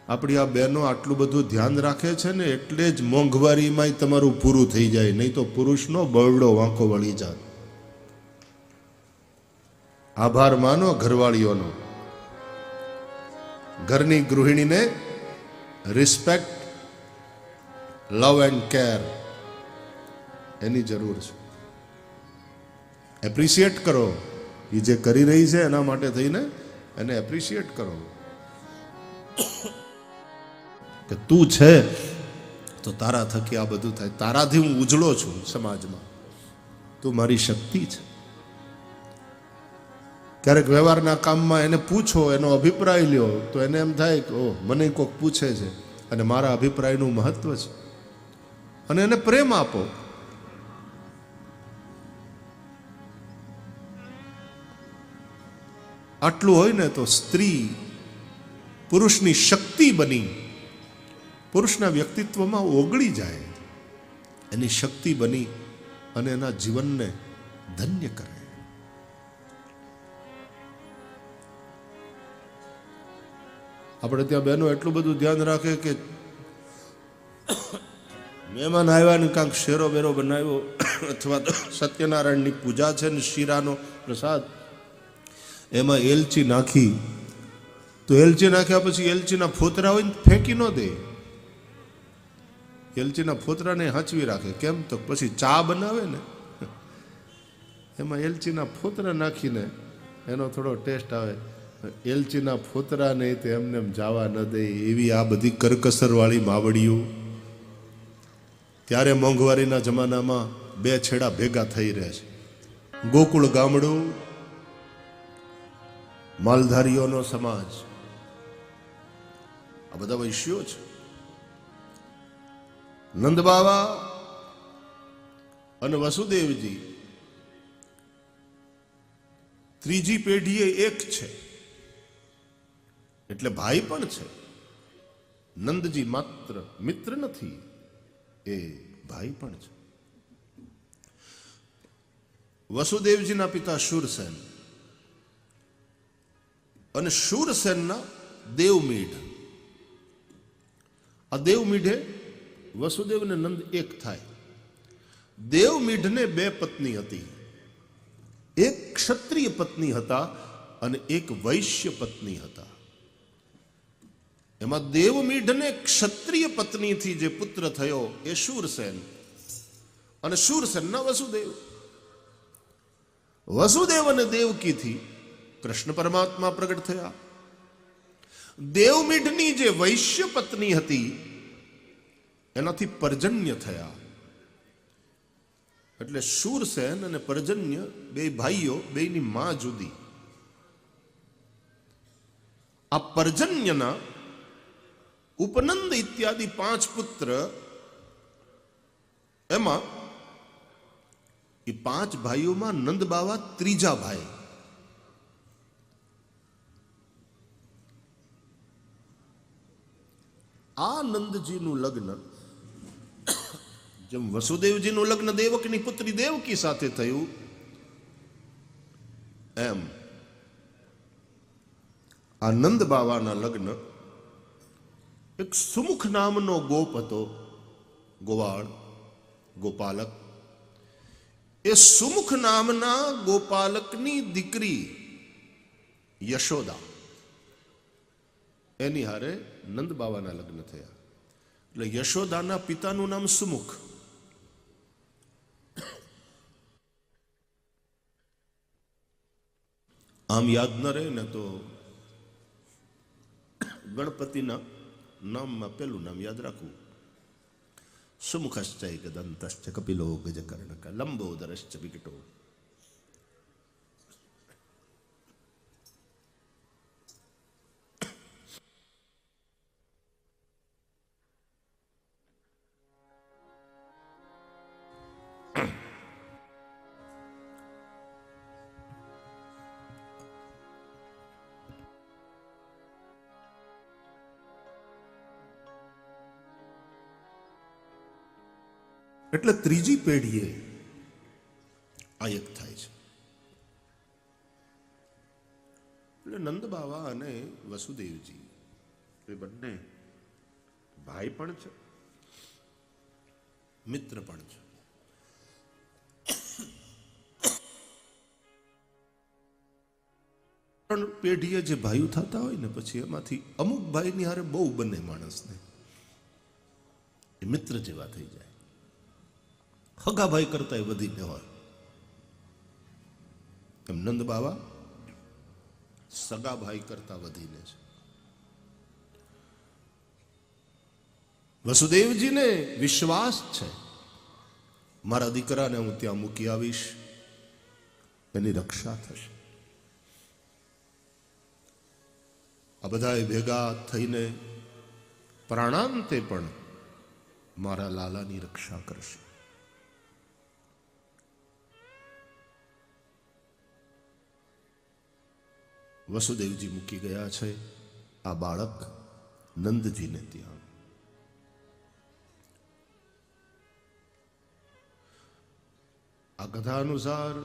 આપણી આ બહેનો આટલું બધું ધ્યાન રાખે છે ને એટલે જ મોંઘવારીમાંય તમારું પૂરું થઈ જાય, નહીં તો પુરુષનો બરડો વાંકો વળી જાય. આભાર માનો ઘરવાળીઓનો. ઘરની ગૃહિણીને રિસ્પેક્ટ, લવ એન્ડ કેર એની જરૂર છે. એપ્રિશિએટ કરો. એ જે કરી રહી છે એના માટે થઈને એને એપ્રિશિએટ કરો કે તું છે તો તારા થકી આ બધું થાય. તારાથી હું ઉજળો છું સમાજમાં, તું મારી શક્તિ છે. ક્યારેક વ્યવહારના કામમાં એને પૂછો, એનો અભિપ્રાય લ્યો તો એને એમ થાય કે ઓહ, મને કોઈક પૂછે છે અને મારા અભિપ્રાયનું મહત્વ છે, અને એને પ્રેમ આપો. આટલું હોય ને તો સ્ત્રી પુરુષની શક્તિ બની પુરુષના વ્યક્તિત્વમાં ઓગળી જાય, એની શક્તિ બની અને એના જીવનને ધન્ય કરે. આપણે ત્યાં બહેનો એટલું બધું ધ્યાન રાખે કે મહેમાન આવ્યા ને કાંક શેરો બેરો બનાવ્યો અથવા તો સત્યનારાયણની પૂજા છે ને શીરાનો પ્રસાદ, એમાં એલચી નાખી તો એલચી નાખ્યા પછી એલચીના ફોતરા હોય ને ફેંકી ન દે. એલચીના ફોતરાને હાંચવી રાખે. કેમ? તો પછી ચા બનાવે ને એમાં એલચીના ફોતરા નાખીને એનો થોડો ટેસ્ટ આવે. એલચીના ફોતરા નહીં તો એમને એમ જવા ન દે. એવી આ બધી કરકસરવાળી માવડીઓ. ત્યારે મોંઘવારીના જમાનામાં બે છેડા ભેગા થઈ રહે છે. ગોકુળ ગામડું, માલધારીઓનો સમાજ, આ બધા વૈશ્યો છે. નંદબાવા અને વસુદેવજી ત્રીજી પેઢીએ એક છે, એટલે ભાઈ પણ છે. નંદજી માત્ર મિત્ર નથી, એ ભાઈ પણ છે. વસુદેવજીના પિતા શૂરસેન અને શૂરસેનના દેવમીઢ. આ દેવમીઢે વસુદેવ ને નંદ એક થાય. દેવમીઢને બે પત્ની હતી. એક ક્ષત્રિય પત્ની હતા અને એક વૈશ્ય પત્ની હતા. એમાં દેવમીઢને ક્ષત્રિય પત્નીથી જે પુત્ર થયો એ શૂરસેન, અને શૂરસેનના વસુદેવ. વસુદેવ અને દેવકીથી કૃષ્ણ પરમાત્મા પ્રગટ થયા. દેવમીઢની જે વૈશ્ય પત્ની હતી એનાથી પર્જન્ય થયા. એટલે શૂરસેન અને પર્જન્ય બે ભાઈઓ, બેની માં જુદી. આ પર્જન્યના ઉપનંદ ઇત્યાદિ 5 પુત્ર, એમાં એ 5 ભાઈઓમાં નંદબાવા ત્રીજા ભાઈ. આ નંદજીનું લગ્ન જેમ વસુદેવજીનું લગ્ન દેવકની પુત્રી દેવકી સાથે થયું, એમ આ નંદ બાવાના લગ્ન એક સુમુખ નામનો ગોપ હતો, ગોવાળ, ગોપાલક. એ સુમુખ નામના ગોપાલકની દીકરી યશોદા, એની હારે નંદ બાવાના લગ્ન થયા. એટલે યશોદાના પિતાનું નામ સુમુખ. આમ યાદ ન રહે ને તો ગણપતિના નામમાં પેલું નામ યાદ રાખવું. સુમુખશ્ચ ગદંતશ્ચ કપિલો ગજકર્ણક લંબોદરશ્ચ વિકટો. એટલે ત્રીજી પેઢીએ આ એક થાય છે. એટલે નંદ બાવા અને વસુદેવજી એ બંને ભાઈ પણ છે, મિત્ર પણ છે. પણ પેઢીએ જે ભાઈઓ થતા હોય ને, પછી એમાંથી અમુક ભાઈની હારે બહુ બને માણસને, એ મિત્ર જેવા થઈ જાય. હગા ભાઈ કરતા વધીને હોય. એમ નંદ બાવા સગા ભાઈ કરતા વધીને છે. વસુદેવજીને વિશ્વાસ છે, મારા દીકરાને હું ત્યાં મૂકી આવીશ, એની રક્ષા થશે. આ બધાએ ભેગા થઈને પ્રાણાંતે પણ મારા લાલાની રક્ષા કરશે. વસુદેવજી મૂકી ગયા છે આ બાળક નંદજીને ત્યાં. આ કથા અનુસાર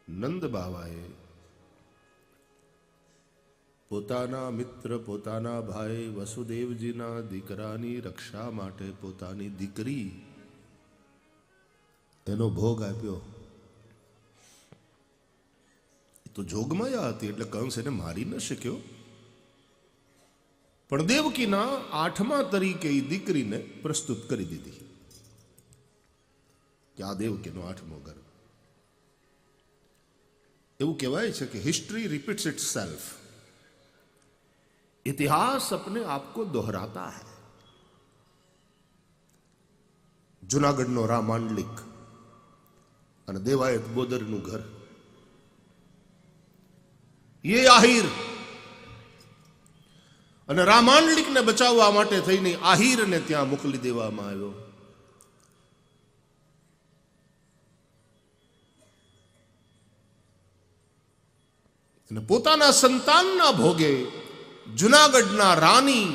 નંદ બાવાએ પોતાના મિત્ર, પોતાના ભાઈ વસુદેવજીના દીકરાની રક્ષા માટે પોતાની દીકરી એનો ભોગ આપ્યો. તો જોગમાયા હતી એટલે કંસ એને મારી ન શક્યો, પણ દેવકીના 8મા તરીકે એ દીકરીને પ્રસ્તુત કરી દીધી કે આ દેવકીનો 8મો ગર્ભ. એવું કહેવાય છે કે હિસ્ટ્રી રિપીટ્સ ઇટ સેલ્ફ. इतिहास अपने आप को दोहराता है. જુનાગઢનો રામાંડલિક અને દેવાયત બોદરનું ઘર, ये આહિર અને રામાંડલિકને બચાવવા માટે થઈને આહિરને ત્યાં મોકલી દેવામાં આવ્યો. અને પોતાના સંતાનના ભોગે જુનાગઢના રાની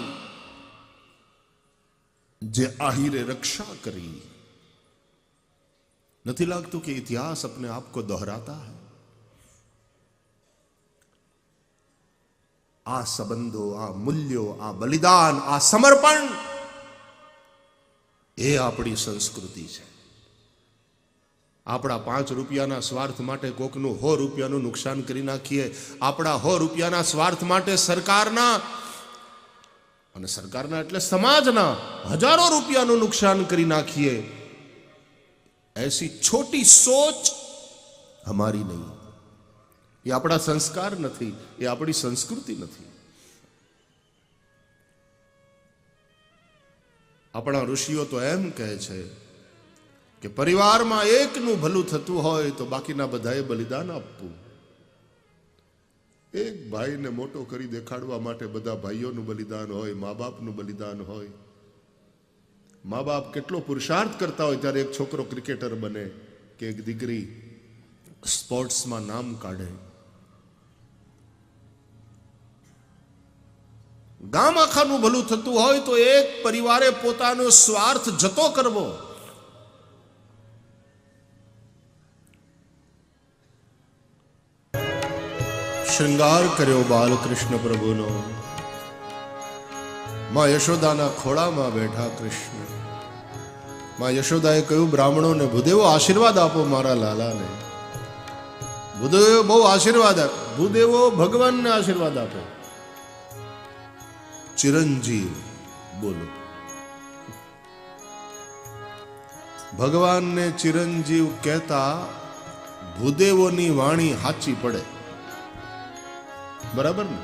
જે આહિરે રક્ષા કરી. નથી લાગતું કે ઇતિહાસ अपने आप को दोहराता है? આ સંબંધો, આ મૂલ્યો, આ બલિદાન, આ સમર્પણ એ આપણી સંસ્કૃતિ છે. આપણા 5 રૂપિયાના સ્વાર્થ માટે કોકનું 100 રૂપિયાનું નુકસાન કરી નાખીએ. આપણા 100 રૂપિયાના સ્વાર્થ માટે સરકારના, અને સરકારના એટલે સમાજના હજારો રૂપિયાનું નુકસાન કરી નાખીએ. ऐसी छोटी सोच हमारी नहीं. એ આપણા સંસ્કાર નથી, એ આપણી સંસ્કૃતિ નથી. આપણા ઋષિઓ તો એમ કહે છે કે પરિવારમાં એકનું ભલું થતું હોય તો બાકીના બધાએ બલિદાન આપવું. એક ભાઈને મોટો કરી દેખાડવા માટે બધા ભાઈઓનું બલિદાન હોય, મા બાપનું બલિદાન હોય. મા બાપ કેટલો પુરુષાર્થ કરતા હોય ત્યારે એક છોકરો ક્રિકેટર બને કે એક દીકરી સ્પોર્ટ્સમાં નામ કાઢે. ગામ આખાનું ભલું થતું હોય તો એક પરિવારે પોતાનો સ્વાર્થ જતો કરવો. શ્રૃંગાર કર્યો બાલકૃષ્ણ પ્રભુનો, માં યશોદાના ખોળામાં બેઠા કૃષ્ણ. માં યશોદાએ કહ્યું બ્રાહ્મણોને, ભૂદેવો આશીર્વાદ આપો મારા લાલાને. ભૂદેવો બહુ આશીર્વાદ આપે. ભૂદેવો ભગવાનને આશીર્વાદ આપે. ચિરંજીવ બોલો. ભગવાનને ચિરંજીવ કહેતા ભૂદેવોની વાણી સાચી પડે, બરાબર ને?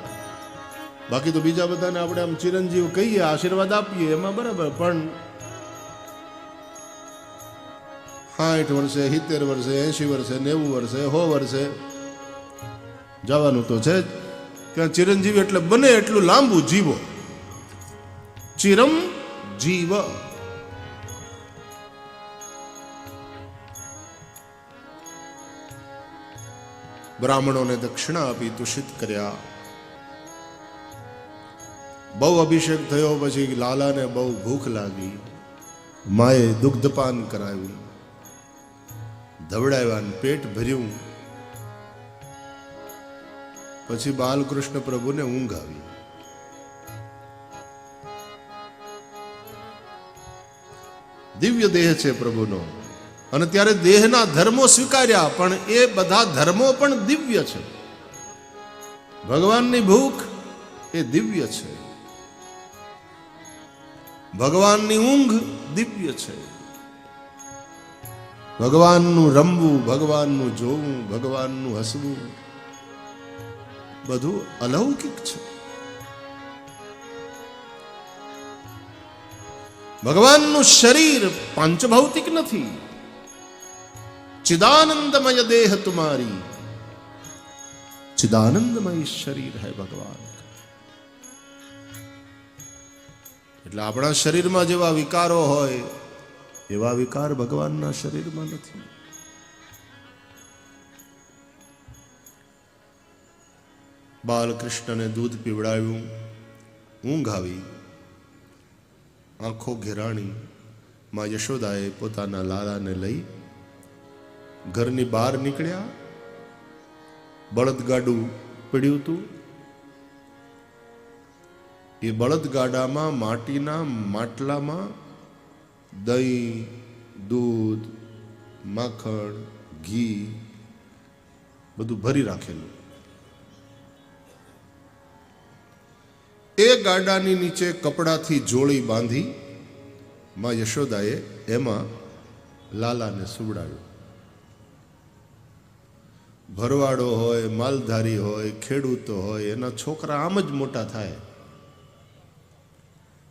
બાકી તો બીજા બધાને આપણે આમ ચિરંજીવ કહીએ, આશીર્વાદ આપીએ, એમાં બરાબર. પણ 60 વર્ષે, 70 વર્ષે, 80 વર્ષે, 90 વર્ષે, 100 વર્ષે જવાનું તો છે જ. ત્યાં ચિરંજીવ એટલે બને એટલું લાંબુ જીવો. ચિરમ જીવ. બ્રાહ્મણોને દક્ષિણા આપી તુષિત કર્યા. બહુ અભિષેક થયો પછી લાલાને બહુ ભૂખ લાગી. માએ દુગ્ધપાન કરાવ્યું, ધવડાવ્યા, પેટ ભર્યું. પછી બાલકૃષ્ણ પ્રભુને ઊંઘ આવી. દિવ્ય દેહ છે પ્રભુનો. અને ત્યારે દેહના ધર્મો સ્વીકાર્યા, પણ એ બધા ધર્મો પણ દિવ્ય છે. ભગવાનની ભૂખ એ દિવ્ય છે, ભગવાનની ઊંઘ દિવ્ય છે, ભગવાનનું રમવું, ભગવાનનું જોવું, ભગવાનનું હસવું બધું અલૌકિક છે. ભગવાનનું શરીર પાંચભૌતિક નથી. चिदानंदमय देह तुम्हारी, चिदानंदमय शरीर है भगवान. એટલે આપણા શરીરમાં જેવા વિકારો હોય એવા વિકાર ભગવાનના શરીરમાં નથી. બાલકૃષ્ણને દૂધ પીવડાવ્યું, ઊંઘ આવી, આંખો ઘેરાણી. માં યશોદાએ પોતાના લાલાને લઈ ઘરની બહાર નીકળ્યા. બળદગાડું પડ્યું હતું. એ બળદગાડામાં માટીના માટલામાં દહીં, દૂધ, માખણ, ઘી બધું ભરી રાખેલું. એ ગાડાની નીચે કપડાથી જોડી બાંધી માં યશોદાએ એમાં લાલાને સુવડાવ્યો. ભરવાડો હોય, માલધારી હોય, ખેડૂતો હોય, એના છોકરા આમ જ મોટા થાય.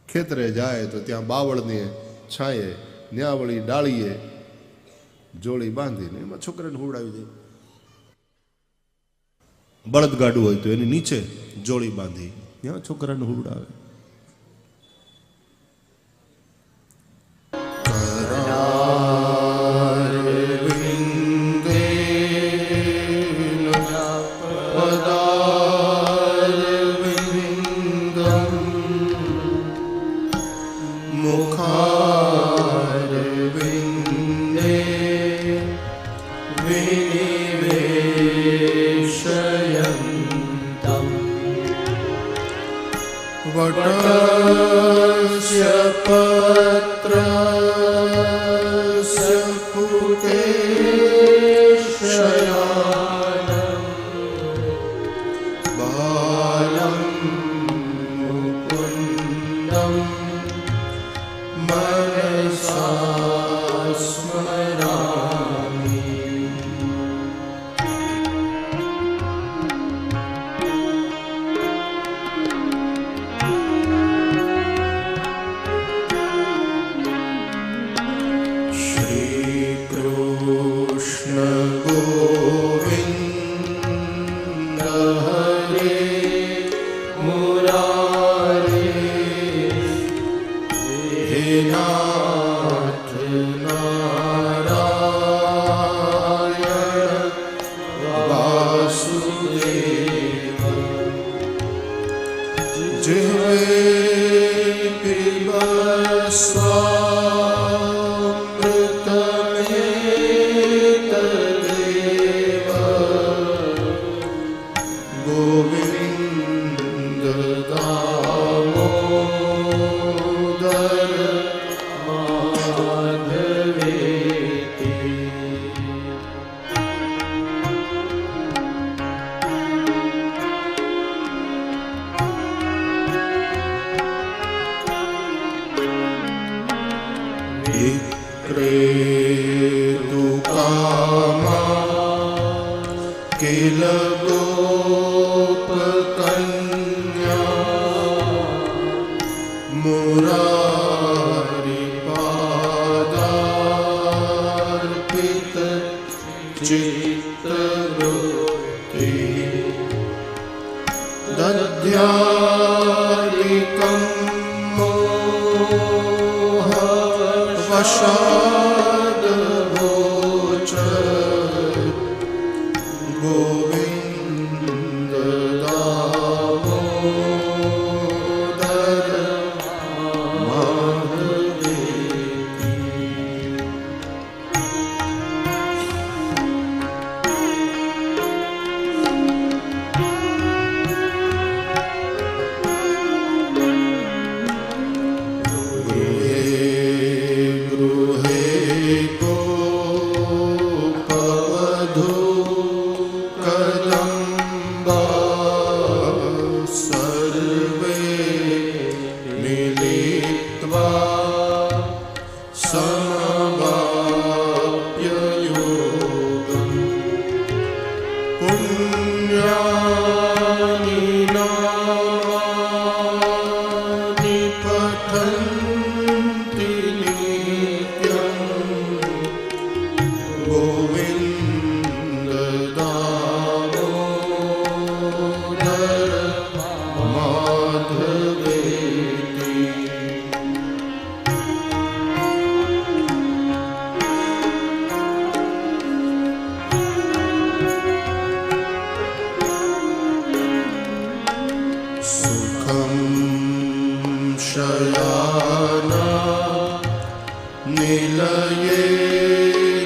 ખેતરે જાય તો ત્યાં બાવળને છાંયે ન્યાવળી ડાળીએ જોડી બાંધીને એમાં છોકરાને હુવડાવી દે. બળદગાડું હોય તો એની નીચે જોડી બાંધી ત્યાં છોકરાને હુવડાવે. वटस्य पत्रस्य पुटे शयानं बालं मुकुन्दं मनसा स्मरामि. किल गोपकन्या मुरारी पादार्पित चित्तवृत्ति दध्यादिकं मोहवशाद् गोविंद માધવેતિ સુખમ શયાના નિલયે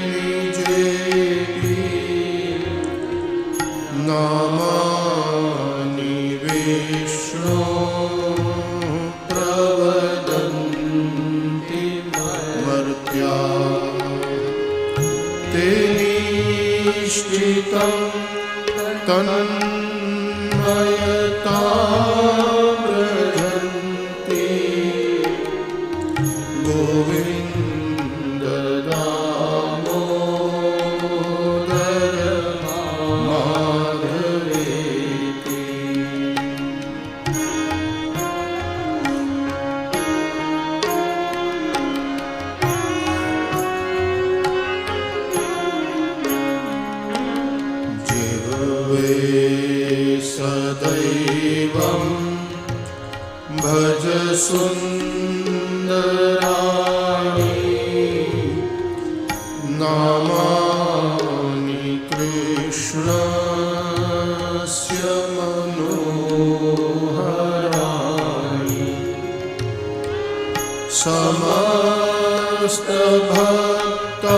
નિજેતિ નામાનિ વિષ્ણુ પ્રવદન્તિ મર્ત્યા તે નિશ્ચિતં તન્મયતાં વ્રજન્તિ ગોવિંદ દામોદર માધવેતિ જીવે સદૈવં ભજ સુંદરાણી નામાનિ કૃષ્ણસ્ય મનોહરાણી સમસ્ત ભક્તાર્તિ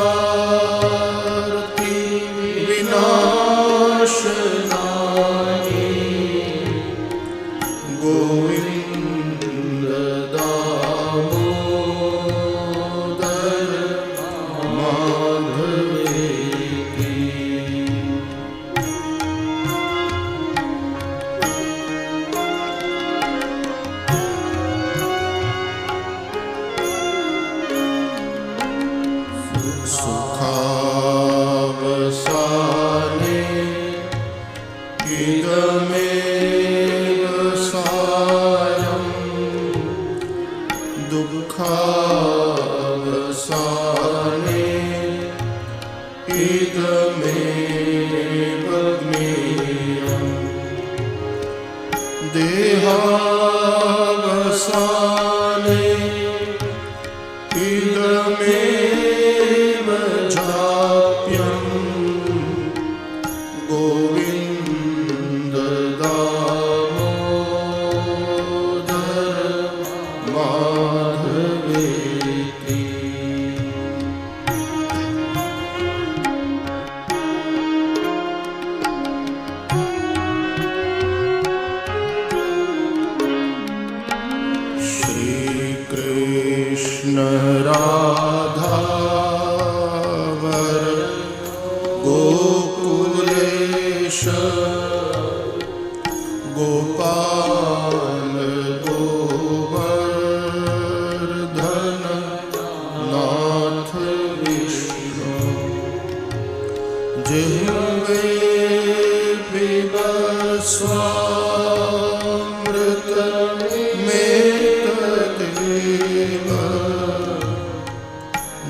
વિનાશનાની ગોવિંદ દામોદર માધવેતિ સુખાવસાને ઇદમેવ સારં દુઃખાવસાને ઇદમેવ જ્ઞેયં દેહાવસાને ઇદમેવ જાપ્યં ગોવિંદ દામોદર માધવેતિ શ્રી કૃષ્ણ રાધાવર ગોકુલેશ ગોપાલ ગોવર્ધન નાથ વિષ્ણુ જિહ્વે પિબસ્વામૃત મેતદેવ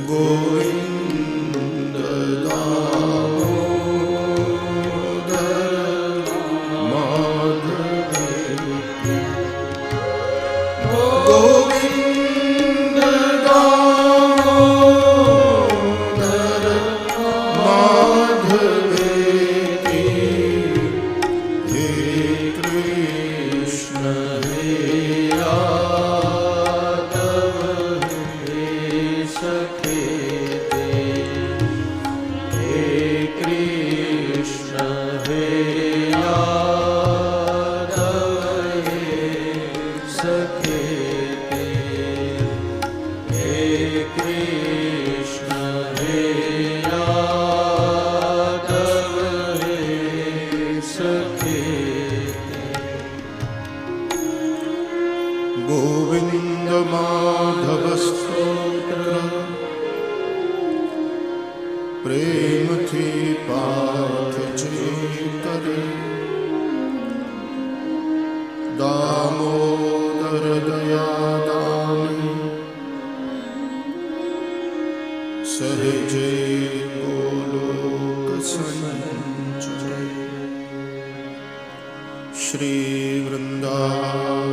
ગોવિંદ દામોદર માધવેતિ ગોવિંદ દામોદર માધવેતિ હે કૃષ્ણ હે યાદવ હે સખેતે હે કૃષ્ણ હે યાદવ હે સખેતે હે કૃષ્ણ હે યાદવ હે સખેતે ગોવિંદ માધવ સ્તોત્ર પ્રેમથી પાઠ જે કરે દામોદર દયાદાની સહજે ગોલોક સંચય શ્રી વૃંદાવન